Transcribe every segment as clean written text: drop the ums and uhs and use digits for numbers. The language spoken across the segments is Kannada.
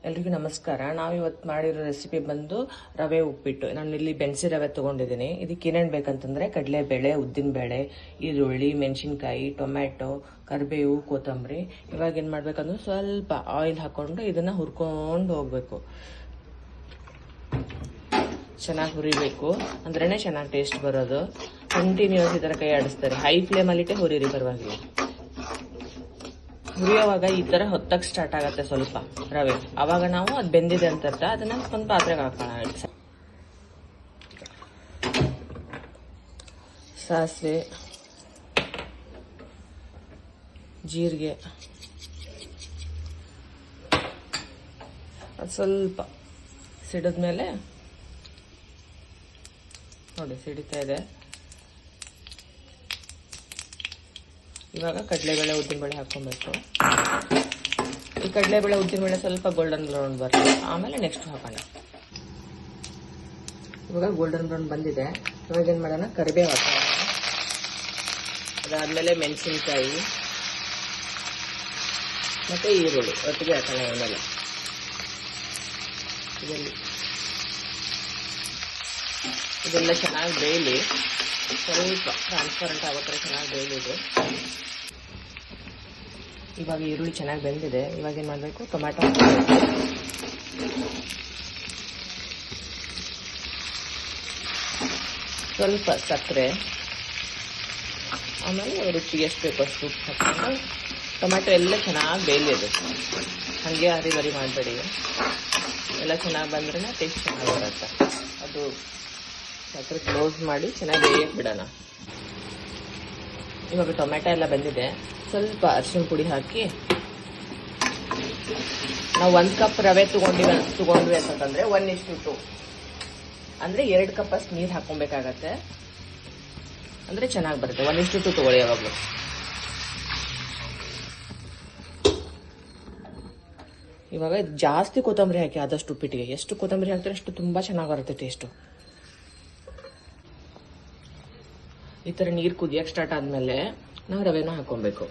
ಎಲ್ರಿಗೂ ನಮಸ್ಕಾರ. ನಾವಿವತ್ತು ಮಾಡಿರೋ ರೆಸಿಪಿ ಬಂದು ರವೆ ಉಪ್ಪಿಟ್ಟು. ನಾನು ಇಲ್ಲಿ ಬೆನ್ಸಿ ರವೆ ತೊಗೊಂಡಿದ್ದೀನಿ. ಇದಕ್ಕೆ ಏನೇನು ಬೇಕಂತಂದರೆ ಕಡಲೆಬೇಳೆ, ಉದ್ದಿನಬೇಳೆ, ಈರುಳ್ಳಿ, ಮೆಣಸಿನ್ಕಾಯಿ, ಟೊಮ್ಯಾಟೊ, ಕರಿಬೇವು, ಕೊತ್ತಂಬರಿ. ಇವಾಗ ಏನು ಮಾಡಬೇಕಂದ್ರೆ ಸ್ವಲ್ಪ ಆಯಿಲ್ ಹಾಕ್ಕೊಂಡು ಇದನ್ನು ಹುರ್ಕೊಂಡು ಹೋಗಬೇಕು. ಚೆನ್ನಾಗಿ ಹುರಿಬೇಕು, ಅಂದ್ರೇ ಚೆನ್ನಾಗಿ ಟೇಸ್ಟ್ ಬರೋದು. ಕಂಟಿನ್ಯೂಸ್ ಈ ಥರ ಕೈ ಆಡಿಸ್ತಾರೆ. ಹೈ ಫ್ಲೇಮಲ್ಲಿಟ್ಟೆ ಹುರಿರಿ, ಪರವಾಗಿಲ್ಲ. ಹುರಿಯೋವಾಗ ಈ ಥರ ಹೊತ್ತಕ್ಕೆ ಸ್ಟಾರ್ಟ್ ಆಗುತ್ತೆ ಸ್ವಲ್ಪ ರವೆ. ಆವಾಗ ನಾವು ಅದು ಬೆಂದಿದೆ ಅಂತ ಅದನ್ನ ಒಂದು ಪಾತ್ರೆಗೆ ಹಾಕೋಣ. ಸಾಸಿವೆ, ಜೀರಿಗೆ, ಅದು ಸ್ವಲ್ಪ ಸಿಡಿದ್ಮೇಲೆ ನೋಡಿ ಸಿಡಿತಾ ಇದೆ. ಇವಾಗ ಕಡಲೆಬೇಳೆ, ಉದ್ದಿನಬೇಳೆ ಹಾಕ್ಕೊಬೇಕು. ಈ ಕಡಲೆಬೇಳೆ, ಉದ್ದಿನಬೇಳೆ ಸ್ವಲ್ಪ ಗೋಲ್ಡನ್ ಬ್ರೌನ್ ಬರ್ತದೆ, ಆಮೇಲೆ ನೆಕ್ಸ್ಟ್ ಹಾಕೋಣ. ಇವಾಗ ಗೋಲ್ಡನ್ ಬ್ರೌನ್ ಬಂದಿದೆ. ಇವಾಗ ಏನು ಮಾಡೋಣ, ಕರಿಬೇವು ಹಾಕೋಣ. ಅದಾದಮೇಲೆ ಮೆಣಸಿನ್ಕಾಯಿ ಮತ್ತು ಈರುಳ್ಳಿ ಒಟ್ಟಿಗೆ ಹಾಕೋಣ. ಆಮೇಲೆ ಇದೆಲ್ಲ ಚೆನ್ನಾಗಿ ಬೇಯಲಿ, ಸ್ವಲ್ಪ ಟ್ರಾನ್ಸ್ಪರೆಂಟ್ ಆಗೋ ಥರ ಚೆನ್ನಾಗಿ ಬೇಯಲಿದೆ. ಇವಾಗ ಈರುಳ್ಳಿ ಚೆನ್ನಾಗಿ ಬೆಂದಿದೆ. ಇವಾಗ ಏನು ಮಾಡಬೇಕು, ಟೊಮ್ಯಾಟೊ ಹಾಕಬೇಕು. ಸ್ವಲ್ಪ ಸಕ್ಕರೆ, ಆಮೇಲೆ ರುಚಿಗೆ ಎಷ್ಟು ಬೇಕು ಅಷ್ಟು ಉಪ್ಪು ಹಾಕ್ಕೊಂಡು ಟೊಮ್ಯಾಟೊ ಎಲ್ಲ ಚೆನ್ನಾಗಿ ಬೇಯಲಿದೆ. ಹಾಗೆ ಹರಿ ಮಾಡಬೇಡಿ, ಎಲ್ಲ ಚೆನ್ನಾಗಿ ಬಂದ್ರೆ ಟೇಸ್ಟ್ ಚೆನ್ನಾಗಿ ಬರುತ್ತೆ. ಅದು ಸಕ್ಕರೆ ಕ್ಲೋಸ್ ಮಾಡಿ ಚೆನ್ನಾಗಿ ಬೇಯಕ್ಕೆ ಬಿಡೋಣ. ಇವಾಗ ಟೊಮೆಟೊ ಎಲ್ಲ ಬಂದಿದೆ. ಸ್ವಲ್ಪ ಅರಿಶಿನ ಪುಡಿ ಹಾಕಿ, ನಾವು 1 ಕಪ್ ರವೆ ತಗೊಂಡ್ವಿ ಅಂತಂದ್ರೆ 1:2 ಅಂದರೆ 2 ಕಪ್ ಅಷ್ಟು ನೀರು ಹಾಕೊಬೇಕಾಗತ್ತೆ. ಅಂದರೆ ಚೆನ್ನಾಗಿ ಬರುತ್ತೆ. 1:2 ತಗೊಳ್ಳಿ ಯಾವಾಗಲೂ. ಇವಾಗ ಜಾಸ್ತಿ ಕೊತ್ತಂಬರಿ ಹಾಕಿ, ಆದಷ್ಟು ಉಪ್ಪಿಟ್ಟಿಗೆ ಎಷ್ಟು ಕೊತ್ತಂಬರಿ ಹಾಕ್ತಾರೆ ಅಷ್ಟು ತುಂಬ ಚೆನ್ನಾಗಿ ಬರುತ್ತೆ ಟೇಸ್ಟು. ಈ ಥರ ನೀರು ಕುದಿಯಕ್ಕೆ ಸ್ಟಾರ್ಟ್ ಆದಮೇಲೆ ನಾವು ರವೆನ ಹಾಕೊಬೇಕು.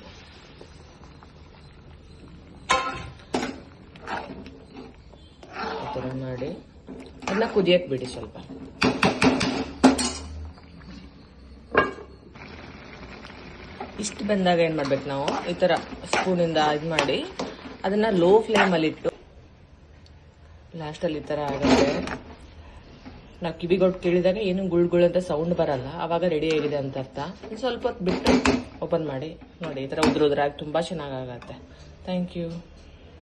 ಈ ಥರ ಮಾಡಿ ಅದನ್ನ ಕುದಿಯಕ್ಕೆ ಬಿಡಿ ಸ್ವಲ್ಪ. ಇಷ್ಟು ಬಂದಾಗ ಏನು ಮಾಡ್ಬೇಕು, ನಾವು ಈ ಥರ ಸ್ಪೂನಿಂದ ಇದು ಮಾಡಿ ಅದನ್ನ ಲೋ ಫ್ಲೇಮಲ್ಲಿಟ್ಟು, ಲಾಸ್ಟಲ್ಲಿ ಈ ಥರ ಆಗುತ್ತೆ. ನಾವು ಕಿವಿಗೊಟ್ಟು ಕೇಳಿದಾಗ ಏನು ಗುಳ್ಗುಳು ಅಂತ ಸೌಂಡ್ ಬರಲ್ಲ, ಆವಾಗ ರೆಡಿ ಆಗಿದೆ ಅಂತ ಅರ್ಥ. ಸ್ವಲ್ಪ ಹೊತ್ತು ಬಿಟ್ಟು ಓಪನ್ ಮಾಡಿ ನೋಡಿ, ಈ ಥರ ಉದ್ರಾಗಿ ತುಂಬ ಚೆನ್ನಾಗಾಗತ್ತೆ. Thank you.